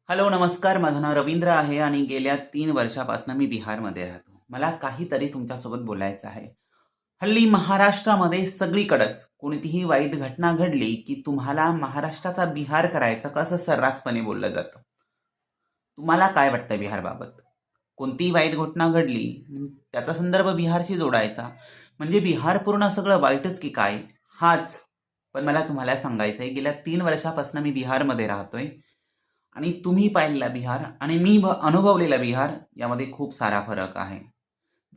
Hello, नमस्कार. माझं नाव रवींद्र आहे आणि गेल्या 3 वर्षापासून मी बिहारमध्ये राहतो. मला काहीतरी तुमच्यासोबत बोलायचं आहे. हल्ली महाराष्ट्रामध्ये सगळीकडेच कोणतीही वाईट घटना घडली, की तुम्हाला महाराष्ट्राचा बिहार करायचं का असं सर्रासपणे बोललं जातं. तुम्हाला काय वाटतं बिहारबाबत? कोणतीही वाईट घटना घडली, त्याचा संदर्भ बिहारशी जोडायचा. म्हणजे बिहार पूर्ण सगळं वाईटच की काय? हाच. पण मला तुम्हाला सांगायचं आहे, गेल्या 3 वर्षापासून मी बिहारमध्ये राहतोय आणि तुम्ही पाहिलेला बिहार आणि मी अनुभवलेला बिहार यामध्ये खूप सारा फरक आहे.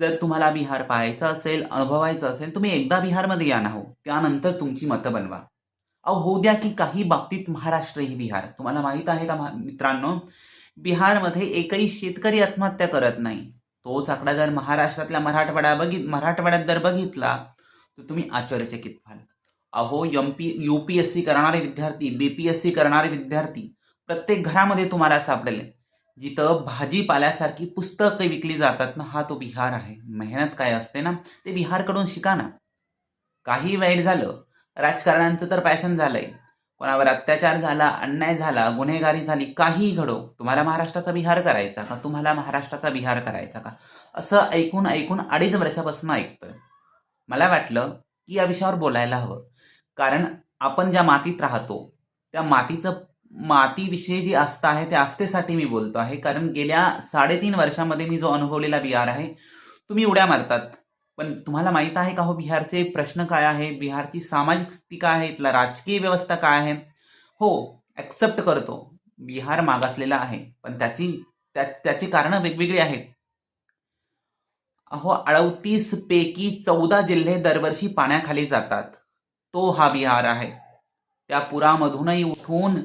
जर तुम्हाला बिहार पाहायचं असेल, अनुभवायचं असेल, तुम्ही एकदा बिहारमध्ये या ना हो. त्यानंतर तुमची मतं बनवा. अहो, होऊ द्या की काही बाबतीत महाराष्ट्र ही बिहार. तुम्हाला माहीत आहे का मित्रांनो, बिहारमध्ये एकही शेतकरी आत्महत्या करत नाही. तोच आकडा जर महाराष्ट्रातल्या मराठवाड्यात जर बघितला, तर तुम्ही आश्चर्यचकित व्हाल. अहो, यूपीएससी करणारे विद्यार्थी, बीपीएससी करणारे विद्यार्थी प्रत्येक घरामध्ये तुम्हाला सापडेल. जिथं भाजीपाल्यासारखी पुस्तकं विकली जातात ना, हा तो बिहार आहे. मेहनत काय असते ना, ते बिहारकडून शिका ना. काही वाईट झालं, राजकारण्यांचं तर पॅशन झालंय. कोणावर अत्याचार झाला, अन्याय झाला, गुन्हेगारी झाली, काहीही घडो, तुम्हाला महाराष्ट्राचा बिहार करायचा का? तुम्हाला महाराष्ट्राचा बिहार करायचा का? असं ऐकून ऐकून 2.5 वर्षापासून ऐकतोय. मला वाटलं की या विषयावर बोलायला हवं. कारण आपण ज्या मातीत राहतो, त्या मातीविषयी जी आस्था आहे, त्या आस्थेसाठी मी बोलतो आहे. कारण गेल्या 3.5 वर्षामध्ये मी जो अनुभवलेला बिहार आहे, तुम्ही उड्या मारतात. पण तुम्हाला माहीत आहे का हो बिहारचे प्रश्न काय आहे? बिहारची सामाजिक स्थिती काय आहे? इथला राजकीय व्यवस्था काय आहे? हो, ॲक्सेप्ट करतो. बिहार मागासलेला आहे. पण त्याची कारणं वेगवेगळी आहेत. अहो, 38 पैकी 14 जिल्हे दरवर्षी पाण्याखाली जातात. तो हा बिहार आहे. त्या पुरामधूनही उठून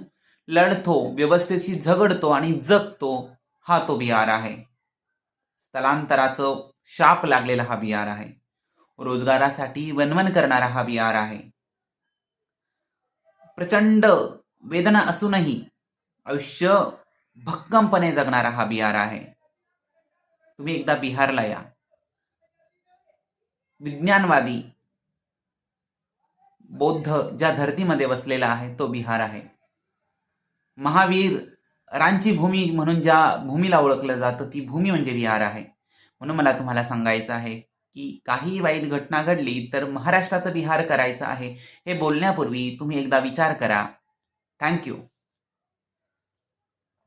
लढतो, व्यवस्थेशी झगडतो आणि जगतो, हा तो बिहार आहे. स्थलांतराचं शाप लागलेला हा बिहार आहे. रोजगारासाठी वणवण करणारा हा बिहार आहे. प्रचंड वेदना असूनही आयुष्य भक्कमपणे जगणारा हा बिहार आहे. तुम्ही एकदा बिहारला या. विज्ञानवादी बौद्ध ज्या धर्तीमध्ये वसलेला आहे तो बिहार आहे. महावीर रांची भूमी म्हणून ज्या भूमीला ओळखलं जातं ती भूमी म्हणजे बिहार आहे. म्हणून मला तुम्हाला सांगायचं आहे की काही वाईट घटना घडली तर महाराष्ट्राचं बिहार करायचं आहे हे बोलण्यापूर्वी तुम्ही एकदा विचार करा. थँक्यू.